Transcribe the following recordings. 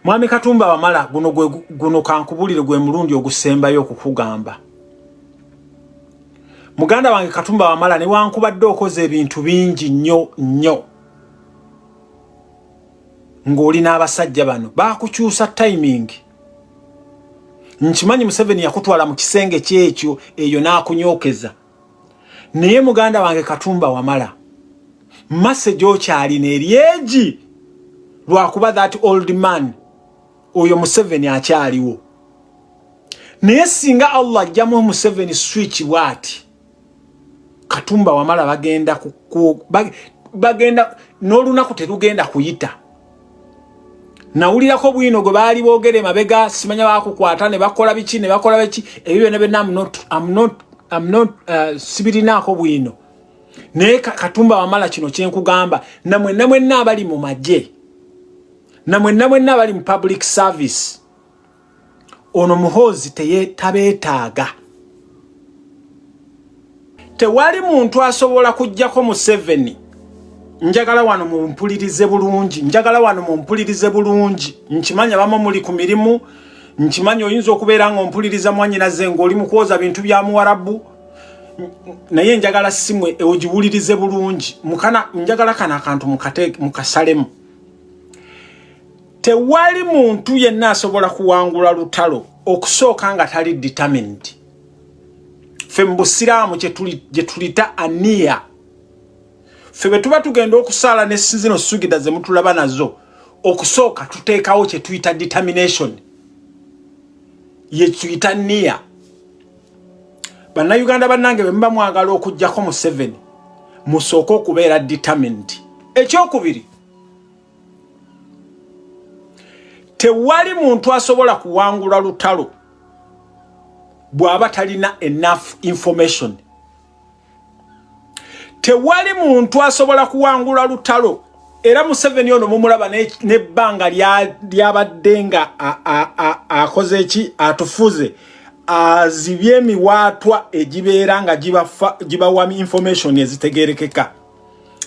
Mwami Katumba wamala guno kankubulire gwe mulundi ogusembayo okukugamba. Muganda wange Katumba wamala ne wankubadde okoze ebintu bingi nnyo. Ng'oli n'abasajja bano baakukyusa timing. Nkimanyi Museveni yakutwala mu kisenge kyekyo eyo n'akunyookeza. Naye muganda wange Katumba wamala message okyalina eryeji lwakuba that old man oyo Museveni akyaliwo. Naye singa Allah ajjamu Museveni switch bwati Katumba wamala bagenda n'olunaku terugenda kuyita. Nawulirako bwino gwe baali boogere mabega simanya bakukwata ne bakola biki ebyo I'm not sibirinaako bwino. Naye Katumba wamala kino kyenkugamba namwe abali mu magye namwe abali mu public service ono muhozi tabeetaaga. Tewali muntu asobola kujjako Museveni. Njagala wano mumpulirize bulungi. Nkimanya bama muli ku mirimu. Nkimanya oyinza okubeera nga ompuliriza mwanyinaze ng'oli mu kwoza bintu bya Muwarabu. Naye njagala simwe ogiwulirize bulungi. Njagala kana akantu mukasalemu. Tewali muntu yenna asobola kuwangula lutalo okusooka nga tali determined. Ffe mu Busiraamu gye tulita aniya. Ffe bwe tuba tugenda okusaala ne zino sugida ze mutulaba nazo okusooka tuteekawo kye tuyita determination. Ye tuyita aniya. Bannayuganda bannange bwe muba mwagala okuggyako Museveni musooka okubeera determined. Ekyokubiri, tewali muntu asobola kuwangula lutalo bw'aba talina enough information. Tewali muntu asobola kuwangula lutalo era Museveni ono mumulaba n'ebbanga lyabadde nga akoze eki atufuze azibye emiwaatwa egibeera nga gibawa information ezitegerekeka.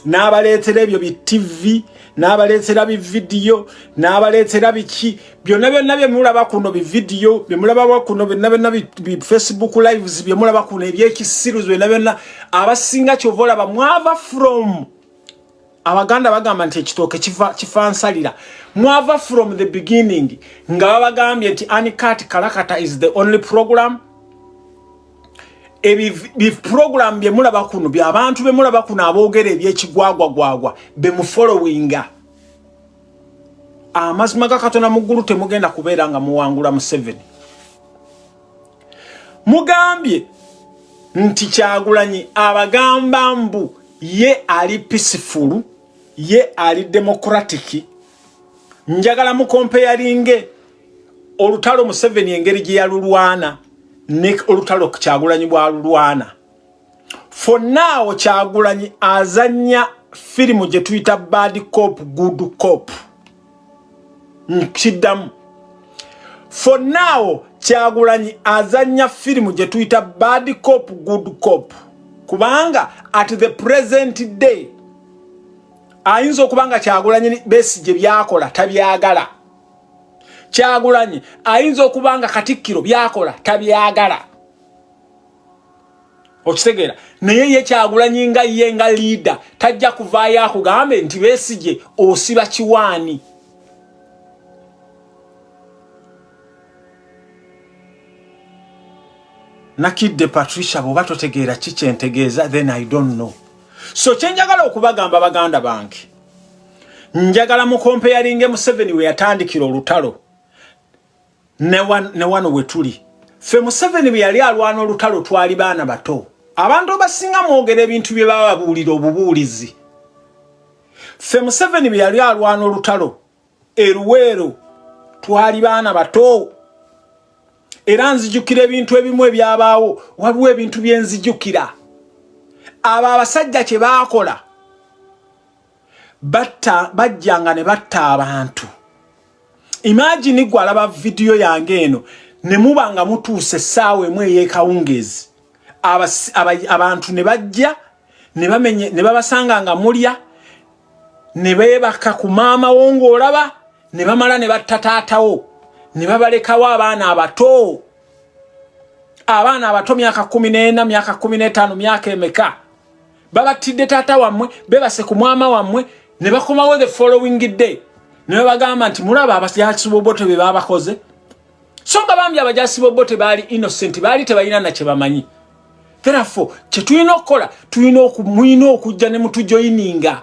N'abaleetera ebyo bi TV, n'abaleetera bi video, n'abaleetera biki byonna bye mulaba kuno bi video, bye mulaba kuno byonna bi Facebook lives, bye mulaba kuno ebyekisiru byonna abasinga kyovola bamwava from Abaganda bagamba nti ekitooke kifansalira. Mwava from the beginning nga babagambye nti Anikat Kalakata is the only program. Ebi program bye mulaba kuno bya abantu be mulaba kuno aboogera ebyekigwagwa be mu followinga. Amazima ga Katonda mu ggulu temugenda kubeera nga muwangula Museveni. Mugambye nti Kyagulanyi abagamba mbu ye ali peaceful, ye ali democratic. Njagala mu comparing olutalo Museveni engeri gye yalulwana ne olutalo Kyagulanyi bwalulwana. For now Kyagulanyi azanya firimu gye tuyita bad cop good cop. Nkiddamu. For now Kyagulanyi azanya firimu gye tuyita bad cop good cop. Kubanga at the present day ayinza okubanga Kyagulanyi Besigye byakola tabyagala. Kyagulanyi ayinza okubanga Katikkiro byakola tabyagala. Okitegeera naye ye Kyagulanyi nga ye nga leader tajja kuvaayo akugambe nti Besigye osiba kiwaani. Nakidde Patricia bw'oba totegeera kiki entegeeza then I don't know. So kyenjagala okubagamba baganda bange, njagala mu comparing Museveni we yatandikira olutalo ne wano we tuli. Ffe Museveni bwe yali alwana olutalo twali baana bato. Abantu basinga mwogera ebintu bye baba babuulira obubuulizi. Ffe Museveni bwe yali alwana olutalo eruweero twali baana bato. Era nzijukira ebintu ebimu ebyabaawo, waliwo ebintu bye nzijukira. Abo abasajja kye baakola bajjanga ne batta abantu. Imagine gwe alaba video yange eno ne muba nga mutuuse essaawa emu ey'ekawungeezi. Abantu ne bajja ne babasanga nga mulya ne beebaka ku maama wo ng'olaba ne bamala ne battataatawo ne babalekawo abaana abato myaka 14 myaka 15 myaka emeka babatidde taata wammwe bebase ku mwama wammwe ne bakomawo the following day ne bagamba nti mulaba abajasi bobote be babakoze so nga bambi abajasi bobote bali innocent bali tebalina na kye bamanyi. Therefore kyetulina okukola tulina okujja ne mutujoyininga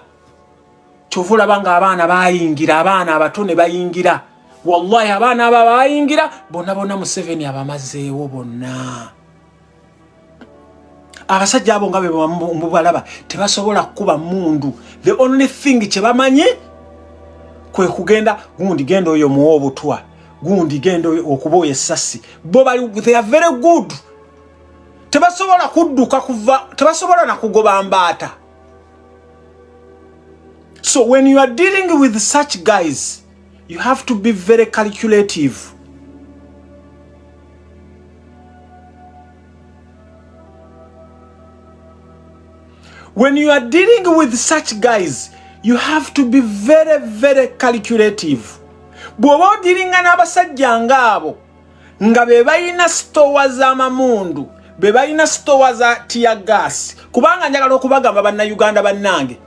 kyovula banga abaana bayingira abaana abato ne bayingira wallahi abaana aba bayingira bonna Museveni abamazeewo bonna abasajja abo nga be mubalaba tebasobola kuba mundu. The only thing kye bamanyi kwe kugenda gundi gendo oyo muwo obutwa gundi gendo okuboya essasi bo bali they are very good. Tebasobola kudduka kuva tebasobola na kugoba mbaata. So when you are dealing with such guys you have to be very calculative. When you are dealing with such guys, you have to be very, very calculative. Bwoba odiringa n'abasajja ng'abo nga be balina stowa z'amamundu, be balina stowa za tear gas, kubanga njagala okubagamba bannayuganda bannange,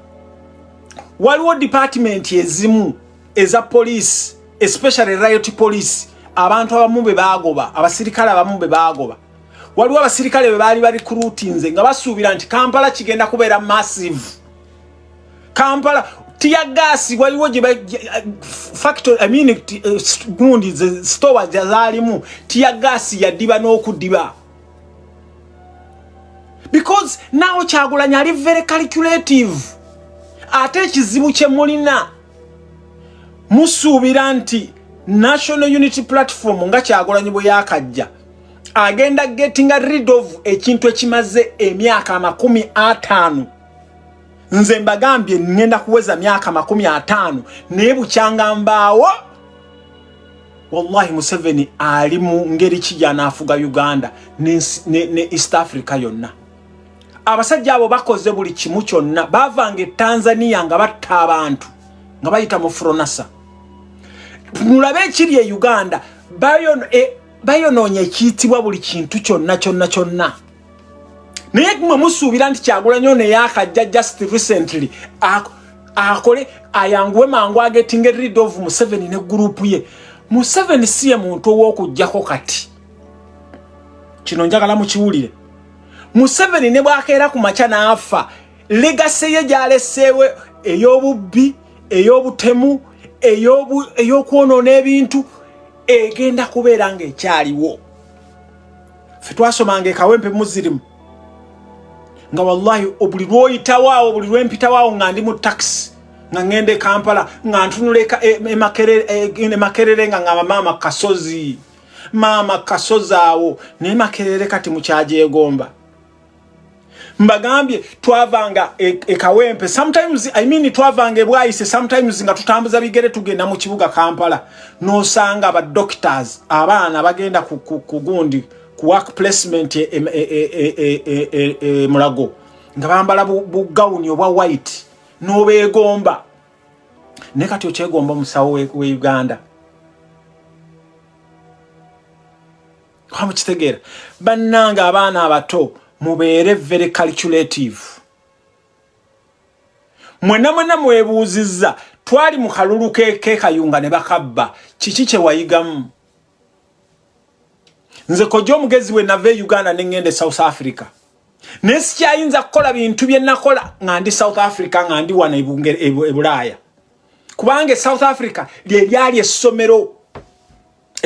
waliwo department ezimu eza police, especially riot police, abantu abamu be bagoba, abasirikale abamu be bagoba. Waliwo abasirikale be bali recruitinze nga basuubira nti Kampala kigenda kubeera massive. Kampala tear gas waliwo gye factory gundi store zaalimu tear gas yaddiba n'okuddiba. Because now Kyagulanyi ali very calculative. Ate ekizibu kye mulina musuubira nti National Unity Platform nga Kyagulanyi bwe yakajja agenda getting rid of ekintu ekimaze emyaka 50. Nze mbagambye ngenda kuweza myaka 50 naye bukyanga mbaawo wallahi Museveni ali mu ngeri kijana afuga Uganda ne East Africa yonna. Abasajja abo bakoze buli kimu kyonna bavange Tanzania nga batta abantu nga bayita mu Fronasa. Mulabe ekiri e Uganda bayononye ekiyitibwa buli kintu kyonna. Naye kumwe musuubira nti Kyagulanyi ne yakajja just recently akole ayanguwe mangu getting rid of Museveni ne group ye. Museveni siye muntu ow'okujjako kati. Kino njagala mukiwulire. Museveni ne bwakeera ku makya n'afa legacy ye gyaleseewe ey'obubbi, ey'obutemu, ey'okwonoona ebintu egenda kubeera ng'ekyaliwo. Ffe twasomanga ekawempe muzirimu nga wallahi obuli lwoyitawaawo buli lwempitawaawo nga ndi mu taxi nga ngende e Kampala nga ntunuleka Makerere nga ngamba maama kasozi awo naye Makerere kati mukyajeegomba. Mbagambye twavanga ekawempe sometimes twavanga ebwayise sometimes nga tutambuza bigere tugenda mu kibuga Kampala nosanga aba doctors abaana bagenda kugundi ku work placement Mulago nga bambala bugawuni obwa white no beegomba ne kati okyegomba musawo we Uganda. Kwa mukitegeera bannanga abaana abato mubeere very calculative. Mwena mwebuuzizza twali mu kalulu ke Kayunga ne bakabba kiki kye wayigamu. Nze kojja omugezi we nave Uganda ne ngende South Africa ne sikyayinza kukola bintu bye nakola nga ndi South Africa nga ndi wana Bulaaya kubanga South Africa lyali essomero.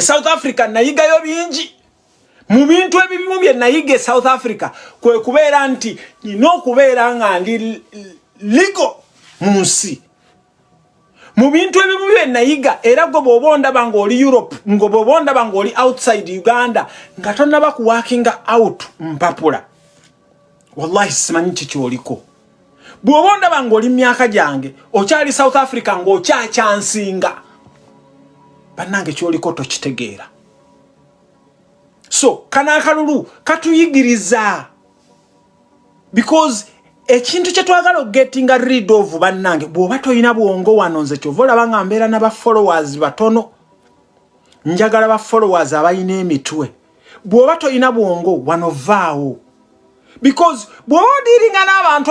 South Africa nayigayo bingi mu bintu ebibimu bye nayiga South Africa kwe kubeera nti nina okubeera nga ndi legal mu nsi. Mu bintu ebimu bye nayiga era go bw'obonda banga oli Europe ngo bw'obonda banga oli outside Uganda nga tonnaba ku working out mpapula wallahi simanyi kikyoliko. Bw'obonda banga oli myaka gyange okyali South Africa ng'okyakyansinga bannange kyoliko tokitegeera. So kana akalulu katuyigiriza because ekintu kye twagala gettinga rid of bannange bw'oba toyina bwongo wano nze kyova olaba nga mbeera n'aba followers batono njagala ba followers abayina emitwe bw'oba toyina bwongo wano vaawo because bw'oba odiringa n'abantu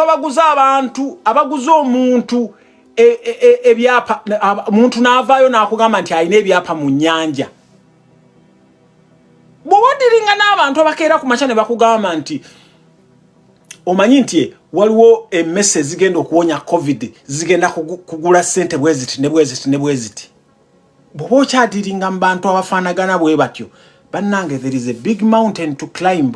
abaguza omuntu ebyapa omuntu n'avaayo n'akugamba nti alina ebyapa mu nnyanja bw'oba odiringa n'abantu abakeera ku makya ne bakugamba nti omanyi nti waliwo emmese zigenda okuwonya covid zigenda kugula ssente bweziti ne bweziti bw'oba okyadiringa mu bantu abafaanagana bwe batyo bannange there is a big mountain to climb